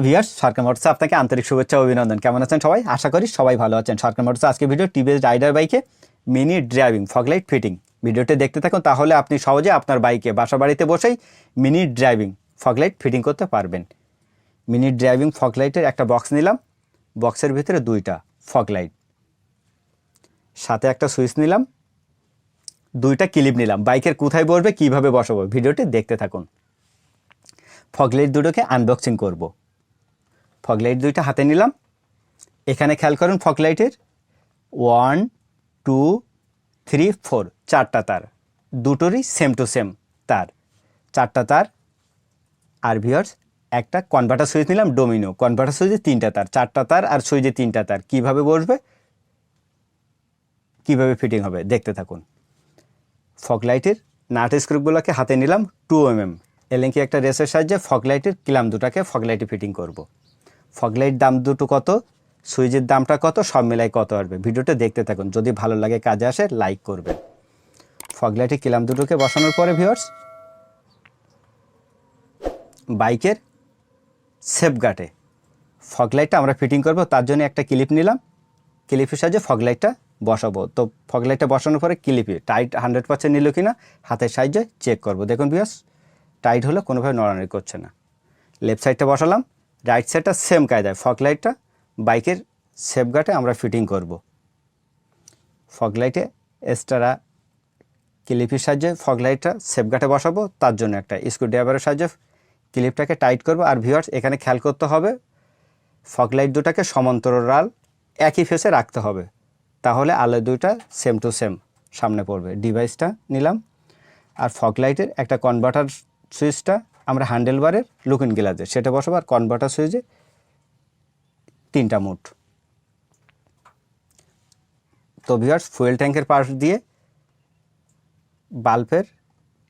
Viewers, সরকার মোটরসে আপনাকে আন্তরিক শুভেচ্ছা ও অভিনন্দন। কেমন আছেন সবাই? আশা করি সবাই ভালো আছেন। সরকার মোটরসে আজকে ভিডিও টিভিএস রাইডার বাইকে মিনি ড্রাইভিং ফগলাইট ফিটিং। ভিডিওটি দেখতে থাকুন, তাহলে আপনি সহজে আপনার বাইকে বাসা বাড়িতে বসেই মিনি ড্রাইভিং ফগলাইট ফিটিং করতে পারবেন। মিনি ড্রাইভিং ফগলাইটের একটা বক্স নিলাম, বক্সের ভিতরে দুইটা ফগলাইট, সাথে একটা সুইচ নিলাম, দুইটা ক্লিপ নিলাম। বাইকের কোথায় বসবে, কীভাবে বসাবো, ভিডিওটি দেখতে থাকুন। ফগলাইট দুটোকে আনবক্সিং করব। ফগলাইট দুইটা হাতে নিলাম। এখানে খেয়াল করুন, ফগলাইটের 1, 2, 3, 4 চারটা তার, দুটোরই সেম টু সেম তার, চারটা তার। আর ভিউয়ার্স, একটা কনভার্টার সুইচ নিলাম, ডোমিনো কনভার্টার সুইচে তিনটা তার, চারটা তার আর সুইচে তিনটা তার। কীভাবে বসবে, কীভাবে ফিটিং হবে দেখতে থাকুন। ফগলাইটের নাট স্ক্রুগুলোকে হাতে নিলাম, 2 mm এলেঙ্কি একটা রেসের সাহায্যে ফগলাইটের ক্ল্যাম্প দুটাকে ফগলাইটে ফিটিং করব। ফগলাইট দাম দুটো কত, সুইচের দামটা কত, সব মিলাই কত আসবে, ভিডিওটা দেখতে থাকুন। যদি ভালো লাগে, কাজে আসে, লাইক করবেন। ফগলাইটের ক্ল্যাম্প দুটোকে বসানোর পরে ভিউয়ার্স, বাইকের সেফগার্ডে ফগলাইটটা আমরা ফিটিং করব। তার জন্য একটা ক্লিপ নিলাম, ক্লিপের সাহায্যে ফগলাইটটা বসাবো। তো ফগলাইটটা বসানোর পরে ক্লিপে টাইট 100% নিল কি না হাতের সাহায্যে চেক করব। দেখুন ভিউয়ার্স, টাইট হলে কোনোভাবে নড়ানড়ি করছে না। লেফট সাইডটা বসালাম, রাইট সাইডটা সেম কায়দায় ফগলাইটটা বাইকের সেফগার্ডে আমরা ফিটিং করব। ফগলাইটে এক্সট্রা ক্লিপের সাহায্যে ফগলাইটটা সেফগার্ডে বসাবো। তার জন্য একটা স্ক্রুড্রাইভারের সাহায্যে ক্লিপটাকে টাইট করব। আর ভিউয়ার্স, এখানে খেয়াল করতে হবে, ফগলাইট দুটাকে সমান্তরাল একই ফেসে রাখতে হবে, তাহলে আলো দুইটা সেম টু সেম সামনে পড়বে। ডিভাইসটা নিলাম, আর ফগলাইটের একটা কনভার্টার সুইচটা আমরা হ্যান্ডেলবারের লুকিং গ্লাসে সেটা বসাবো। আর কনভার্টার সুইচে তিনটা মুট। তো ভিউয়ার্স, ফুয়েল ট্যাঙ্কের পাশ দিয়ে বাল্বের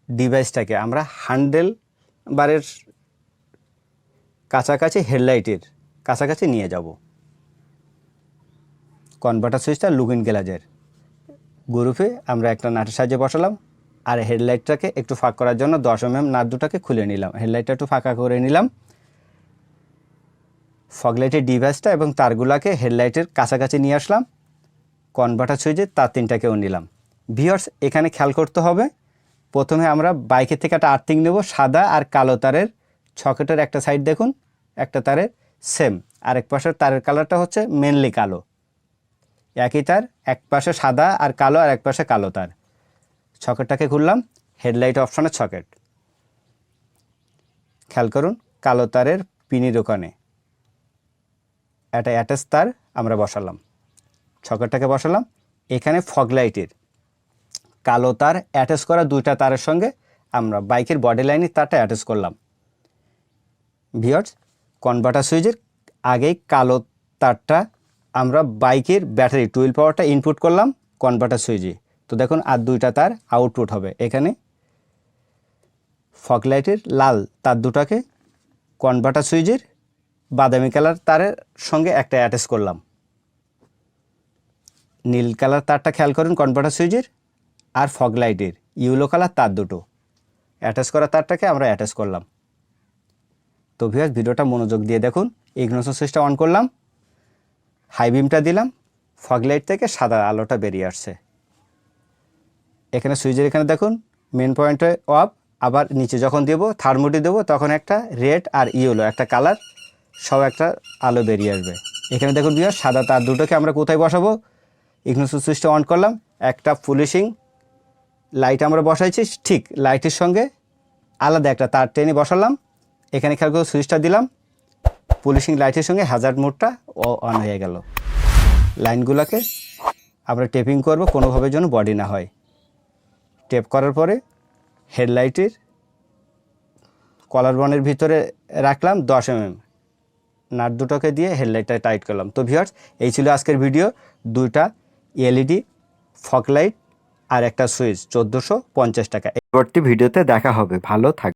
ডিভাইসটাকে আমরা হ্যান্ডেল বারের কাছাকাছি, হেডলাইটের কাছাকাছি নিয়ে যাব। কনভার্টার সুইচটা লুকিং গ্লাসের গ্রুপে আমরা একটা নাটের সাহায্যে বসালাম। আর হেডলাইটটাকে একটু ফাঁক করার জন্য 10 mm নাট দুটাকে খুলে নিলাম, হেডলাইটটা একটু ফাঁকা করে নিলাম। ফগলাইটের ডিভাইসটা এবং তারগুলাকে হেডলাইটের কাছাকাছি নিয়ে আসলাম। কনভার্টার সুইচে তার তিনটাকেও নিলাম। ভিউয়ার্স, এখানে খেয়াল করতে হবে, প্রথমে আমরা বাইকের থেকে একটা আর্থিং নেব, সাদা আর কালো তারের সকেটের একটা সাইড দেখুন, একটা তারের সেম, আরেক পাশের তারের কালারটা হচ্ছে মেনলি কালো। একই তার, এক পাশে সাদা আর কালো, আর এক পাশে কালো তার। সকেটটাকে খুললাম, হেডলাইট অপশনের সকেট। খেয়াল করুন, কালো তারের পিনের ওখানে একটা অ্যাটাচ তার আমরা বসালাম, সকেটটাকে বসালাম। এখানে ফগলাইটের কালো তার অ্যাটাচ করা দুইটা তারের সঙ্গে আমরা বাইকের বডি লাইনের তারটা অ্যাটাচ করলাম। ভিউয়ার্স, কনভার্টার সুইচের আগেই কালো তারটা আমরা বাইকের ব্যাটারি 12 পাওয়ারটা ইনপুট করলাম কনভার্টার সুইচে। তো দেখুন, আর দুইটা তার আউটপুট হবে। এখানে ফগলাইটের লাল তার দুটাকে কনভার্টার সুইচের বাদামি কালার তারের সঙ্গে একটা অ্যাটাচ করলাম। নীল কালার তারটা খেয়াল করুন কনভার্টার সুইচের, আর ফগলাইটের ইয়েলো কালার তার দুটো অ্যাটাচ করা তারটাকে আমরা অ্যাটাচ করলাম। তো ভিউয়ার্স, ভিডিওটা মনোযোগ দিয়ে দেখুন। ইগনিশন সুইচটা অন করলাম, হাই বিমটা দিলাম, ফগলাইট থেকে সাদা আলোটা বেরিয়ে আসছে। এখানে সুইচের এখানে দেখুন মেন পয়েন্টে অফ, আবার নিচে যখন দেবো থার্মোটি দেবো তখন একটা রেড আর ইয়েলো একটা কালার সব একটা আলো বেরিয়ে আসবে। এখানে দেখুন ভিউয়ার্স, সাদা তার দুটোকে আমরা কোথায় বসাবো, ইগনিশন সুইচটা অন করলাম, একটা পুলিশিং লাইট আমরা বসাইছি, ঠিক লাইটের সঙ্গে আলাদা একটা তার টেনে বসালাম। এখানে খেয়াল করে সুইচটা দিলাম, পুলিশিং লাইটের সঙ্গে হ্যাজার্ড মোডটা অন হয়ে গেল। লাইনগুলোকে আমরা টেপিং করব, কোনোভাবে যেন বডি না হয়। টেপ করার পরে হেডলাইটের কলার বনের ভিতরে রাখলাম 10 mm নাট দুটোকে দিয়ে হেডলাইটটা টাইট করলাম। তো ভিউয়ার্স, এই ছিল আজকের ভিডিও। দুইটা এলইডি ফগলাইট আর একটা সুইচ 1450 টাকা। পরবর্তী ভিডিওতে দেখা হবে, ভালো থাকবে।